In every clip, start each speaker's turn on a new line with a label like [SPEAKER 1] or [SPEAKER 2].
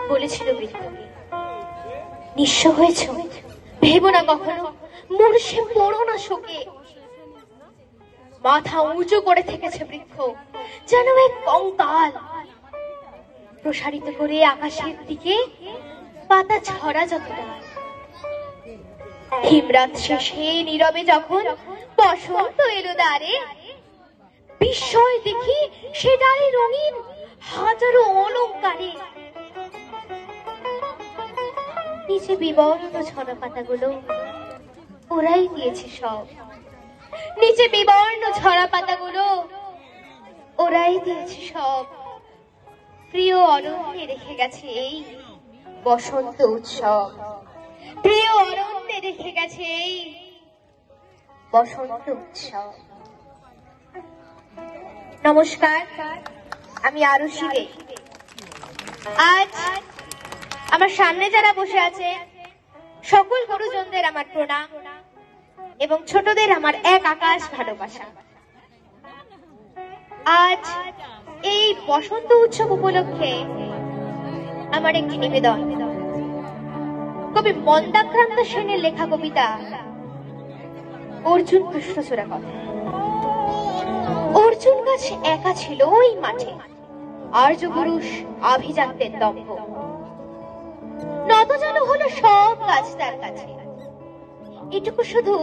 [SPEAKER 1] বলেছিল বৃক্ষকে, নিঃস্ব হয়েছ, ভেবো না কখনো, মূর্ষে পড়ো না শোকে। মাথা উঁচু করে থেকেছে বৃক্ষ, যেন এক কঙ্কাল, প্রসারিত করে আকাশের দিকে পাতা ছড়া যতটা। হিমরাত শেষে নীরবে যখন বসন্ত এলো দ্বারে, বিস্ময় দেখি সে ডালে রঙিন হাজারো অলংকারে। নিচে বিবর্ণ ছড়া পাতাগুলো ওরাই দিয়েছে সব, নিচে বিবর্ণ ছড়া পাতাগুলো ওরাই দিয়েছে সব। প্রিয় অরণ্যে রেখে গেছে এই বসন্ত উৎসব, প্রিয় অরণ্যে রেখে গেছে এই বসন্ত উৎসব। নমস্কার, আমি আরুষি দে। আজ আমার সামনে যারা বসে আছে সকল গুরুজনদের আমার প্রণাম এবং ছোটদের আমার এক আকাশ ভালোবাসা। আজ এই বসন্ত উৎসব উপলক্ষে আমার একটি নিবেদন, কবি মন্দাক্রান্ত সেনের লেখা কবিতা অর্জুন কৃষ্ণচূড়া কথা। অর্জুন গাছ একা ছিল ওই মাঠে, আর্য পুরুষ আভিজাত্যের দম্ভ, নত যেন হলো সব কাজ তার কাছে। এটুকু শুধু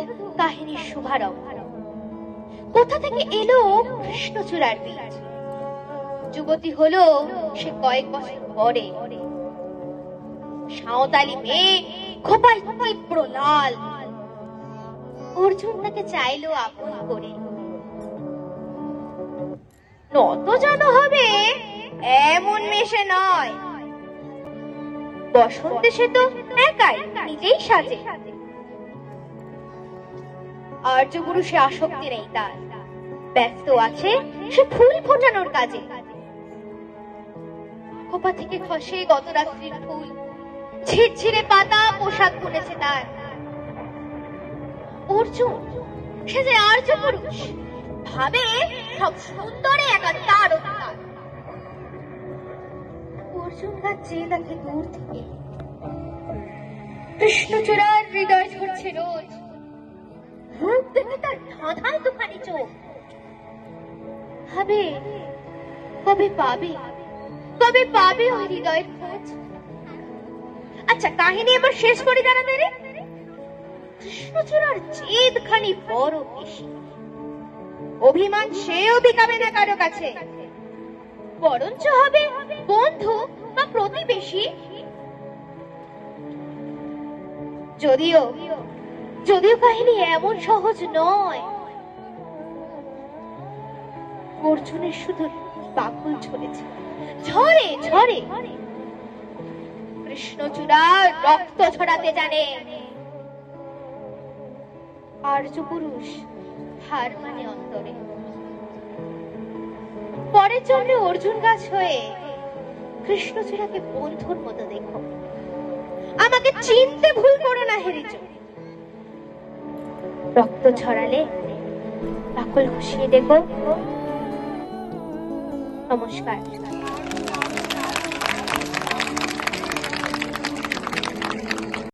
[SPEAKER 1] কাহিনীর শুভারম্ভ। কোথা থেকে এলো কৃষ্ণচূড়ার বীজ? যুবতী হলো সে কয়েক বছর পরে, সাঁওতালি মেয়ে, খোপায় তীব্র লাল। অর্জুন তাকে চাইলো আপন করে, নত যেন হবে এমন মেশে নয়। বসন্তে সে তো একাই নিজেই সাজে, আর্য পুরুষে আসক্তি নেই তার, ব্যস্ত আছে সে ফুল ফোটানোর কাজে। খোপা থেকে খসে গত রাত্রির ফুল, ঝিরঝিরে পাতা পোশাক বুনেছে তার। অর্জুন সে যে আর্য পুরুষ, ভাবে সব সুন্দরে একা তার অধিকার। অর্জুন গাছ চেয়ে দেখে দূর থেকে, কৃষ্ণচূড়ার হৃদয় ঝরছে রোজ। রূপ দেখে তার ধাঁধায় দুখানি চোখ, ভাবে কবে পাবে, কবে পাবে ওই হৃদয়ের খোঁজ। আচ্ছা, কাহিনী এবার শেষ করি দাঁড়াতে রে। কৃষ্ণচূড়ার জেদ খানি বড় বেশি, অভিমান সেও বিকাবে না কারো কাছে, বরঞ্চ হবে বন্ধু বা প্রতিবেশী। যদিও যদিও কাহিনী এমন সহজ নয়। অর্জুনের শুধু বাকুল ঝরেছে, ঝরে ঝরে। কৃষ্ণচূড়া রক্ত ছড়াতে জানে, আর্য পুরুষ হার মানে অন্তরে। পরের জন্মে অর্জুন গাছ হয়ে কৃষ্ণচূড়াকে বন্ধুর মতো দেখো, আমাকে চিনতে ভুল করো না হেরিজ। রক্ত ছড়ালে বাকল খুশিয়ে দেখো। নমস্কার।